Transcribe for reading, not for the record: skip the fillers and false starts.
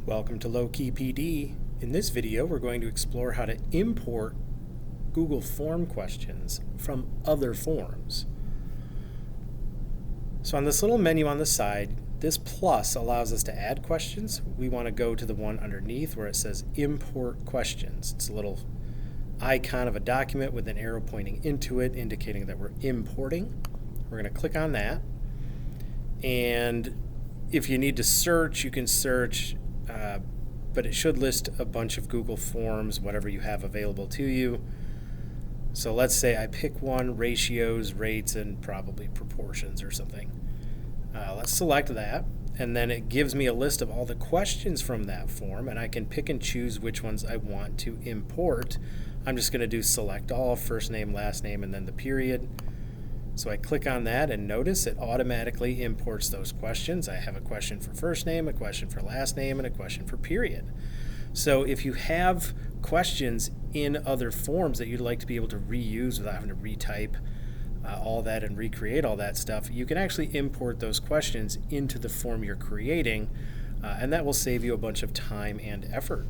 Welcome to Low-Key PD. In this video, we're going to explore how to import Google Form questions from other forms. So on this little menu on the side, this plus allows us to add questions. We want to go to the one underneath where it says Import Questions. It's a little icon of a document with an arrow pointing into it, indicating that we're importing. We're going to click on that. And if you need to search, you can search, but it should list a bunch of Google Forms, whatever you have available to you. So let's say I pick one, ratios, rates, and probably proportions or something. Let's select that, and then it gives me a list of all the questions from that form, and I can pick and choose which ones I want to import. I'm just going to do select all, first name, last name, and then the period. So I click on that and notice it automatically imports those questions. I have a question for first name, a question for last name, and a question for period. So if you have questions in other forms that you'd like to be able to reuse without having to retype all that and recreate all that stuff, you can actually import those questions into the form you're creating, and that will save you a bunch of time and effort.